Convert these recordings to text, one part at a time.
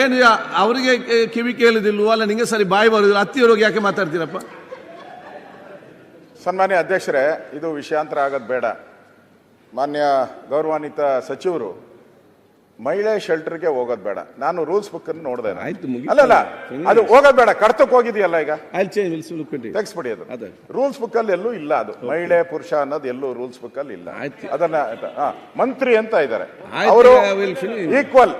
ಏನು ಅವರಿಗೆ ಕಿವಿ ಕೇಳುದಿಲ್ವೋ ಅಲ್ಲ ನಿಂಗೆ ಸರಿ ಬಾಯಿ ಬರುದಿಲ್ಲ, ಹತ್ತಿರೋಗಿ ಯಾಕೆ ಮಾತಾಡ್ತೀರಪ್ಪ? ಸನ್ಮಾನ್ಯ ಅಧ್ಯಕ್ಷರೇ, ಇದು ವಿಷಯಾಂತರ ಆಗೋದು ಬೇಡ. ಮಾನ್ಯ ಗೌರವಾನ್ವಿತ ಸಚಿವರು ಮಹಿಳೆ ಶೆಲ್ಟರ್ಗೆ ಹೋಗೋದು ಬೇಡ. ನಾನು ರೂಲ್ಸ್ ಬುಕ್ ಅನ್ನು ನೋಡಿದೆ. ಅಲ್ಲಲ್ಲ, ಅದು ಹೋಗೋದು ಬೇಡ, ಕಡ್ತಕ್ಕೆ ಹೋಗಿದೆಯಲ್ಲ ಈಗ, ತೆಗಿಸ್ಬಿಡಿ ಅದು. ರೂಲ್ಸ್ ಬುಕ್ ಅಲ್ಲಿ ಎಲ್ಲೂ ಇಲ್ಲ ಅದು. ಮಹಿಳೆ ಪುರುಷ ಅನ್ನೋದು ಎಲ್ಲೂ ರೂಲ್ಸ್ ಬುಕ್ ಅಲ್ಲಿ ಇಲ್ಲ. ಅದನ್ನ ಮಂತ್ರಿ ಅಂತ ಇದ್ದಾರೆ ಅವರು, ಈಕ್ವಲ್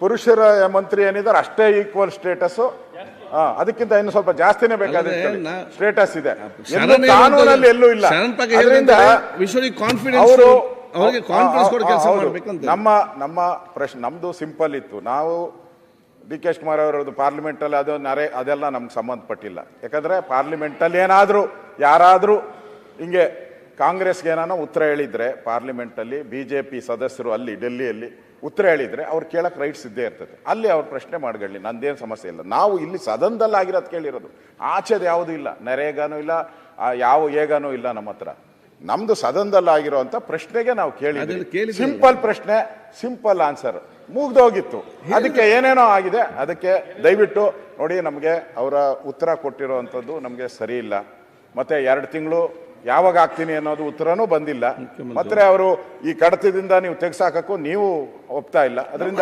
ಪುರುಷರ ಮಂತ್ರಿ ಏನಿದ್ದಾರೆ ಅಷ್ಟೇ ಈಕ್ವಲ್ ಸ್ಟೇಟಸ್. ಅದಕ್ಕಿಂತ ಇನ್ನು ಸ್ವಲ್ಪ ಜಾಸ್ತಿನೇ ಬೇಕಾದ ಸ್ಟೇಟಸ್ ಇದೆ, ಕಾನೂನಲ್ಲಿ ಎಲ್ಲೂ ಇಲ್ಲ. ಅದರಿಂದ ಅವರು ನಮ್ಮ ಪ್ರಶ್ನೆ ನಮ್ದು ಸಿಂಪಲ್ ಇತ್ತು. ನಾವು ಡಿ ಕೆ ಶಿವಕುಮಾರ್ ಅವರದ್ದು ಪಾರ್ಲಿಮೆಂಟ್ ಅಲ್ಲಿ ಅದೆಲ್ಲ ನಮ್ಗೆ ಸಂಬಂಧಪಟ್ಟಿಲ್ಲ. ಯಾಕಂದ್ರೆ ಪಾರ್ಲಿಮೆಂಟ್ ಅಲ್ಲಿ ಏನಾದ್ರು ಯಾರಾದ್ರೂ ಹಿಂಗೆ ಕಾಂಗ್ರೆಸ್ಗೆ ಏನಾನ ಉತ್ತರ ಹೇಳಿದ್ರೆ ಪಾರ್ಲಿಮೆಂಟ್ ಅಲ್ಲಿ ಬಿಜೆಪಿ ಸದಸ್ಯರು ಅಲ್ಲಿ ಡೆಲ್ಲಿಯಲ್ಲಿ ಉತ್ತರ ಹೇಳಿದ್ರೆ ಅವ್ರು ಕೇಳಕ್ ರೈಟ್ಸ್ ಇದ್ದೇ ಇರ್ತದೆ. ಅಲ್ಲಿ ಅವ್ರ ಪ್ರಶ್ನೆ ಮಾಡ್ಕೊಳ್ಳಿ, ನಂದೇನು ಸಮಸ್ಯೆ ಇಲ್ಲ. ನಾವು ಇಲ್ಲಿ ಸದನದಲ್ಲಿ ಆಗಿರೋದು ಕೇಳಿರೋದು, ಆಚೆದು ಯಾವುದೂ ಇಲ್ಲ. ನರೇಗಾನೂ ಇಲ್ಲ, ಯಾವ ಏಗಾನೂ ಇಲ್ಲ ನಮ್ಮ ಹತ್ರ. ನಮ್ದು ಸದನದಲ್ಲಿ ಆಗಿರುವಂತ ಪ್ರಶ್ನೆಗೆ ನಾವು ಕೇಳಿದ್ವಿ. ಸಿಂಪಲ್ ಪ್ರಶ್ನೆ, ಸಿಂಪಲ್ ಆನ್ಸರ್, ಮುಗ್ದೋಗಿತ್ತು. ಅದಕ್ಕೆ ಏನೇನೋ ಆಗಿದೆ. ಅದಕ್ಕೆ ದಯವಿಟ್ಟು ನೋಡಿ, ನಮಗೆ ಅವರ ಉತ್ತರ ಕೊಟ್ಟಿರುವಂಥದ್ದು ನಮಗೆ ಸರಿ ಇಲ್ಲ. ಮತ್ತೆ 2 ತಿಂಗಳು ಯಾವಾಗ ಆಗ್ತೀನಿ ಅನ್ನೋದು ಉತ್ತರನೂ ಬಂದಿಲ್ಲ. ಮತ್ತೆ ಅವರು ಈ ಕಡತದಿಂದ ನೀವು ತೆಗ್ಸಾಕಕ್ಕೂ ನೀವು ಒಪ್ತಾ ಇಲ್ಲ. ಅದರಿಂದ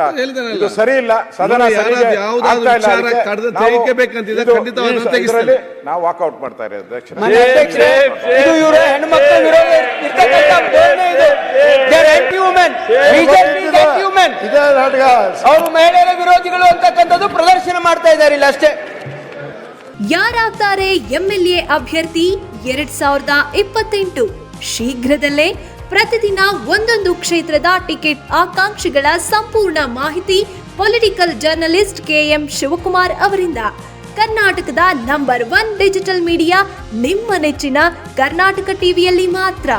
ಇದು ಸರಿ ಇಲ್ಲ, ಸದನ ನಾವು ವಾಕೌಟ್ ಮಾಡ್ತಾ ಇರೋದು ಅಧ್ಯಕ್ಷ. ಅವರು ಮಹಿಳೆಯರ ವಿರೋಧಿಗಳು ಅಂತಕ್ಕಂಥದ್ದು ಪ್ರದರ್ಶನ ಮಾಡ್ತಾ ಇದ್ದಾರೆ ಇಲ್ಲ ಅಷ್ಟೇ. ಯಾರಾಗ್ತಾರೆ ಎಂಎಲ್ಎ ಅಭ್ಯರ್ಥಿ 2028? ಶೀಘ್ರದಲ್ಲೇ ಪ್ರತಿದಿನ ಒಂದೊಂದು ಕ್ಷೇತ್ರದ ಟಿಕೆಟ್ ಆಕಾಂಕ್ಷಿಗಳ ಸಂಪೂರ್ಣ ಮಾಹಿತಿ ಪೊಲಿಟಿಕಲ್ ಜರ್ನಲಿಸ್ಟ್ KM ಶಿವಕುಮಾರ್ ಅವರಿಂದ. ಕರ್ನಾಟಕದ ನಂಬರ್ 1 ಡಿಜಿಟಲ್ ಮೀಡಿಯಾ ನಿಮ್ಮ ನೆಚ್ಚಿನ ಕರ್ನಾಟಕ ಟಿವಿಯಲ್ಲಿ ಮಾತ್ರ.